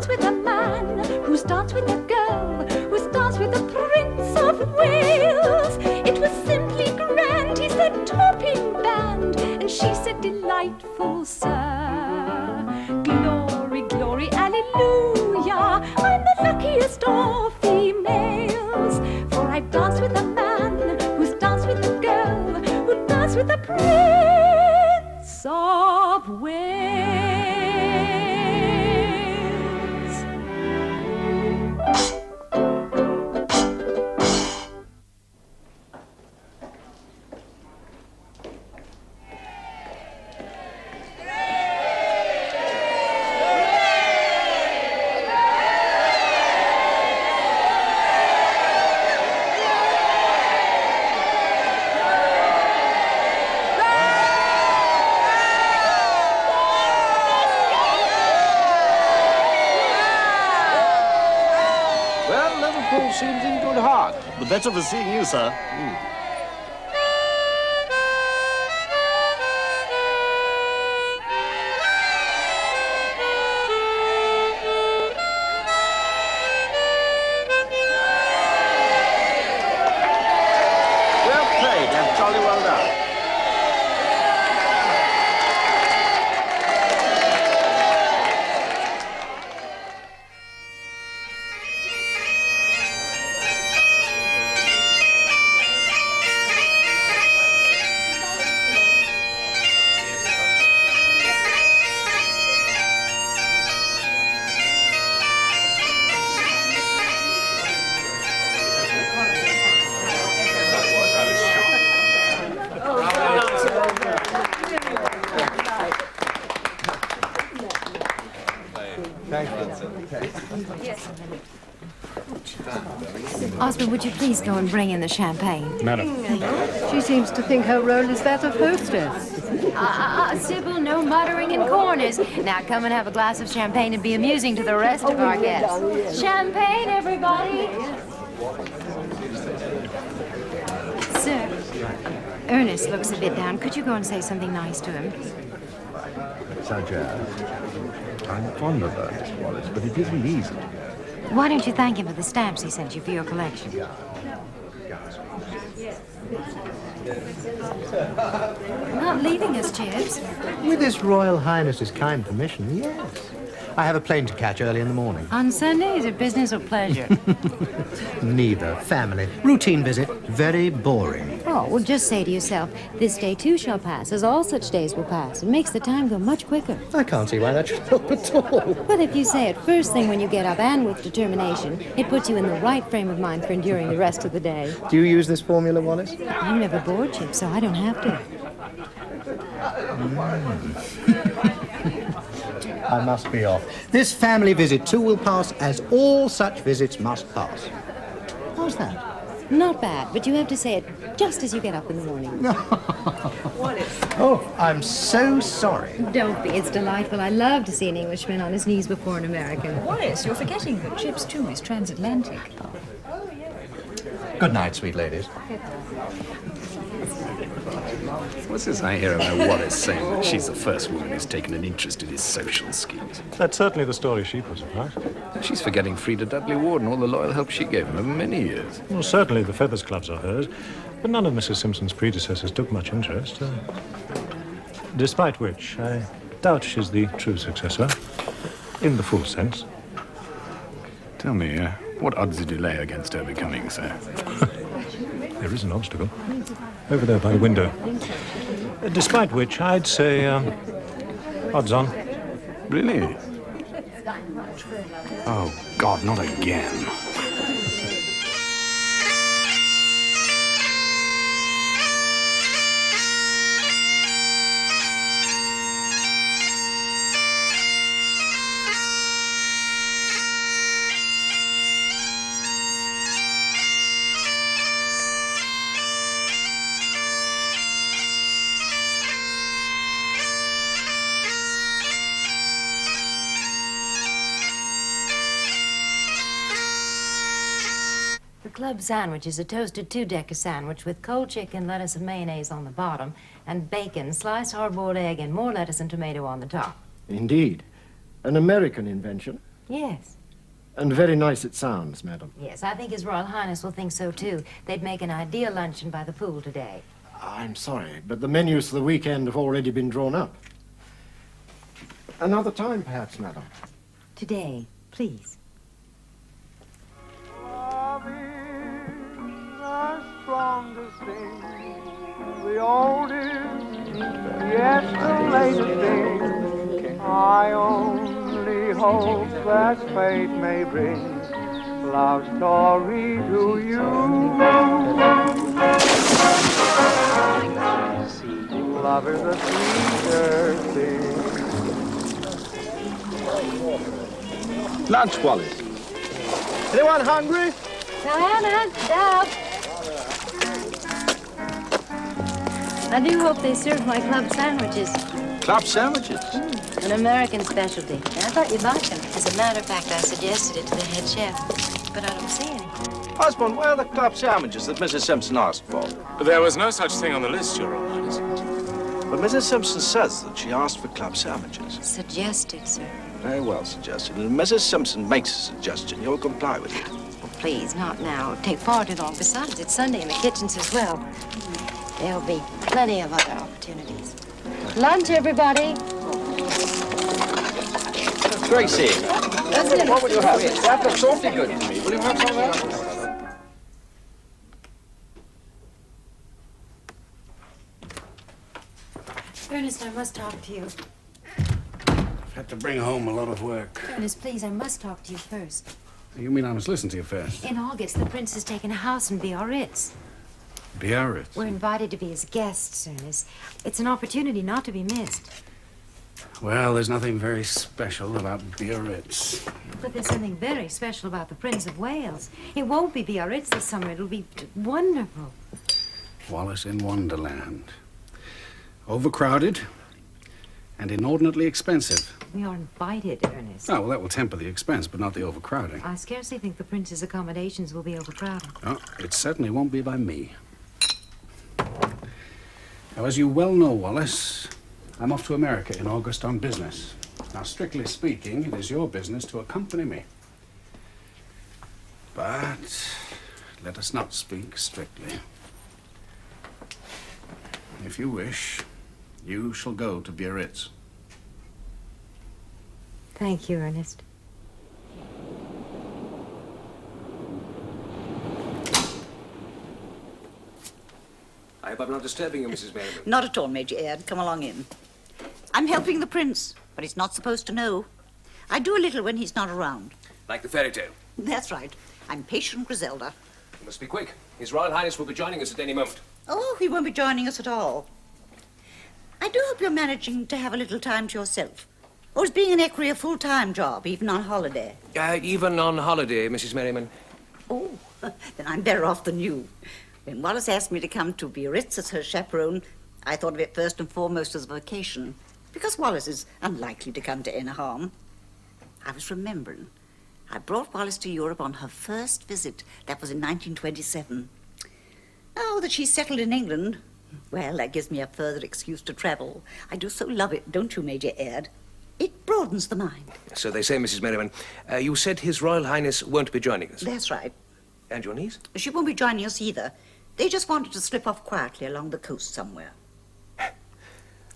danced with a man, who's danced with a girl, who's danced with the Prince of Wales. It was simply grand, he said, topping band, and she said, delightful, sir. Glory, glory, alleluia, I'm the luckiest of females, for I've danced with a man, who's danced with a girl, who danced with the Prince of Wales. Seems in good heart. The better for seeing you, sir. Well played, and jolly well done. Osmond, would you please go and bring in the champagne? Madam. She seems to think her role is that of hostess. Sybil, no muttering in corners. Now come and have a glass of champagne and be amusing to the rest of our guests. Champagne, everybody! Sir, Ernest looks a bit down. Could you go and say something nice to him? Such I'm fond of her, Miss Wallace, but it isn't easy. Why don't you thank him for the stamps he sent you for your collection? Not leaving us, Chips. With His Royal Highness's kind permission, yes. I have a plane to catch early in the morning. On Sunday, is it business or pleasure? Neither. Family. Routine visit. Very boring. Oh, well, just say to yourself, this day too shall pass, as all such days will pass. It makes the time go much quicker. I can't see why that should help at all. Well, if you say it first thing when you get up and with determination, it puts you in the right frame of mind for enduring the rest of the day. Do you use this formula, Wallace? I'm never bored, Chip, so I don't have to. I must be off. This family visit, too, will pass as all such visits must pass. How's that? Not bad, but you have to say it just as you get up in the morning. Oh, I'm so sorry. Don't be. It's delightful. I love to see an Englishman on his knees before an American. Wallace, you're forgetting that Chips, too, is transatlantic. Good night, sweet ladies. What's this I hear about Wallace saying that she's the first woman who's taken an interest in his social schemes? That's certainly the story she puts it, right? She's forgetting Frida Dudley Ward and all the loyal help she gave him over many years. Well, certainly the Feathers Clubs are hers, but none of Mrs. Simpson's predecessors took much interest. Despite which, I doubt she's the true successor, in the full sense. Tell me, what odds did you lay against her becoming, sir? There is an obstacle. Over there by the window. Despite which, I'd say, odds on. Really? Oh, God, not again. The club sandwich is a toasted two-decker sandwich with cold chicken, lettuce, and mayonnaise on the bottom, and bacon, sliced hard-boiled egg, and more lettuce and tomato on the top. Indeed. An American invention. Yes. And very nice it sounds, madam. Yes, I think His Royal Highness will think so, too. They'd make an ideal luncheon by the pool today. I'm sorry, but the menus for the weekend have already been drawn up. Another time, perhaps, madam. Today, please. Love is the strongest thing, the oldest, yes, the latest thing. I only hope that fate may bring love story to you. Love is the sweetest thing. Lunch, Wallace. Anyone hungry? Diana, Dab. I do hope they serve my club sandwiches. Club sandwiches? An American specialty. I thought you'd like them. As a matter of fact, I suggested it to the head chef, but I don't see any. Husband, where are the club sandwiches that Mrs. Simpson asked for? There was no such thing on the list, Your Royal Highness. But Mrs. Simpson says that she asked for club sandwiches. Suggested, sir. Very well suggested. And if Mrs. Simpson makes a suggestion, you'll comply with it. Well, please, not now. Take far too long. Besides, it's Sunday in the kitchens as well. There'll be plenty of other opportunities. Lunch, everybody. Gracie, what will you have? That looks awfully good to me. Will you have some of that? Ernest, I must talk to you. I've had to bring home a lot of work. Ernest, please, I must talk to you first. You mean I must listen to you first? In August, the prince has taken a house in Biarritz. Biarritz? We're invited to be his guests, Ernest. It's an opportunity not to be missed. Well, there's nothing very special about Biarritz. But there's something very special about the Prince of Wales. It won't be Biarritz this summer. It'll be wonderful. Wallace in Wonderland. Overcrowded and inordinately expensive. We are invited, Ernest. Oh, well, that will temper the expense, but not the overcrowding. I scarcely think the prince's accommodations will be overcrowded. Oh, it certainly won't be by me. Now, as you well know, Wallace, I'm off to America in August on business. Now, strictly speaking, it is your business to accompany me. But let us not speak strictly. If you wish, you shall go to Biarritz. Thank you, Ernest. I hope I'm not disturbing you, Mrs. Merriman. Not at all, Major Aird. Come along in. I'm helping the prince, but he's not supposed to know. I do a little when he's not around. Like the fairy tale. That's right. I'm patient Griselda. You must be quick. His Royal Highness will be joining us at any moment. Oh, he won't be joining us at all. I do hope you're managing to have a little time to yourself. Or is being an equerry a full-time job, even on holiday? Even on holiday, Mrs. Merriman. Oh, then I'm better off than you. When Wallace asked me to come to Biarritz as her chaperone, I thought of it first and foremost as a vacation, because Wallace is unlikely to come to any harm. I was remembering. I brought Wallace to Europe on her first visit. That was in 1927. Now that she's settled in England, well, that gives me a further excuse to travel. I do so love it, don't you, Major Aird? It broadens the mind. So they say, Mrs. Merriman. You said His Royal Highness won't be joining us. That's right. And your niece? She won't be joining us either. They just wanted to slip off quietly along the coast somewhere.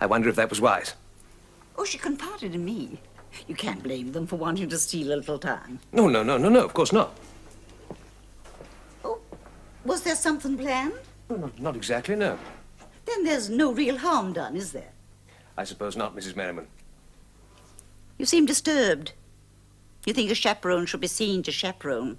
I wonder if that was wise. Oh, she confided in me. You can't blame them for wanting to steal a little time. No, of course not. Oh, was there something planned? No, not exactly, no. Then there's no real harm done, is there? I suppose not, Mrs. Merriman. You seem disturbed. You think a chaperone should be seen to chaperone.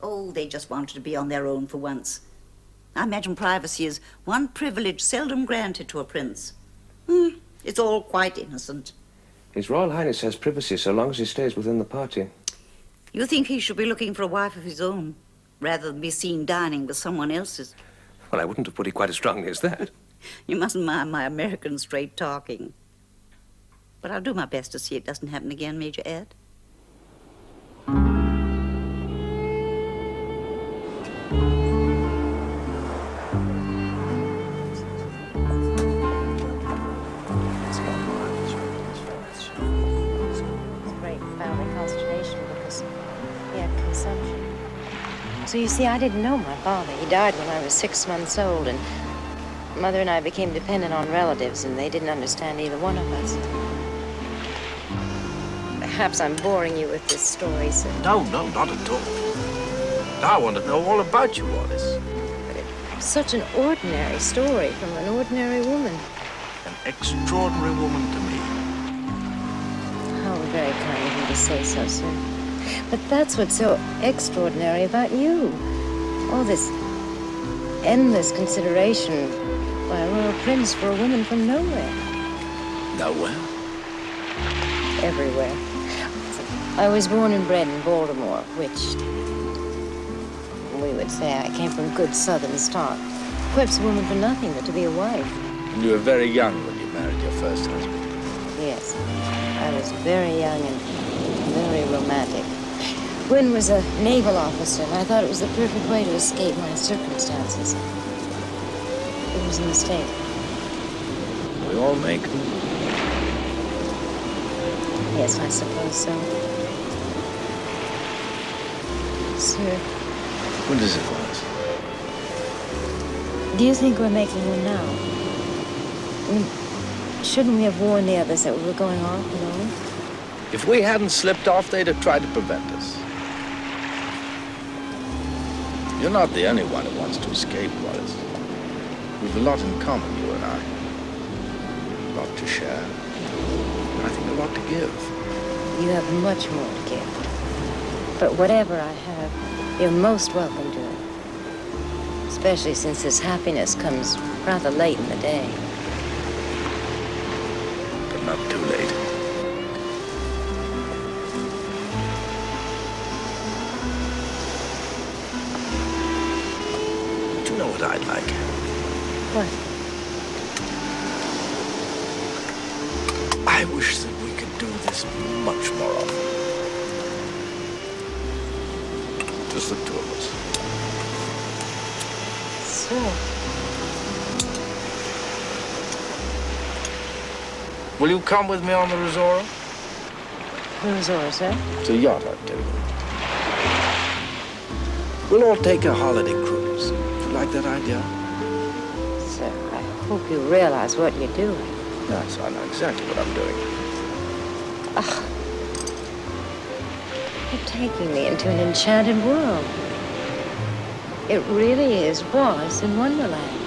Oh, they just wanted to be on their own for once. I imagine privacy is one privilege seldom granted to a prince. It's all quite innocent. His Royal Highness has privacy so long as he stays within the party. You think he should be looking for a wife of his own, rather than be seen dining with someone else's? Well, I wouldn't have put it quite as strongly as that. You mustn't mind my American straight talking. But I'll do my best to see it doesn't happen again, Major Ed. Great family consternation So you see, I didn't know my father. He died when I was 6 months old, and Mother and I became dependent on relatives, and they didn't understand either one of us. Perhaps I'm boring you with this story, sir. No, not at all. I want to know all about you, Wallace. Such an ordinary story from an ordinary woman. An extraordinary woman to me. How very kind of you to say so, sir. But that's what's so extraordinary about you. All this endless consideration by a royal prince for a woman from nowhere. Nowhere? Everywhere. I was born and bred in Baltimore, which we would say I came from good southern stock. Equips a woman for nothing but to be a wife. And you were very young when you married your first husband. Yes, I was very young and very romantic. Wynne was a naval officer, and I thought it was the perfect way to escape my circumstances. It was a mistake. We all make them. Yes, I suppose so. Sir, What is it, Wallace? do you think we're making one now? I mean, shouldn't we have warned the others that we were going off alone? If we hadn't slipped off, they'd have tried to prevent us. You're not the only one who wants to escape, Wallace. We've a lot in common, you and I. A lot to share. And I think a lot to give. You have much more to give. But whatever I have, you're most welcome to it. Especially since this happiness comes rather late in the day. But not too late. Do you know what I'd like? What? I wish that we could do this much more often. Just the two of us. Sure. Will you come with me on the Rosora? Rosora, sir? It's a yacht activity. We'll all take a holiday cruise. Do you like that idea? Sir, I hope you realize what you're doing. Yes, I know exactly what I'm doing. You're taking me into an enchanted world. It really is Wallace in Wonderland.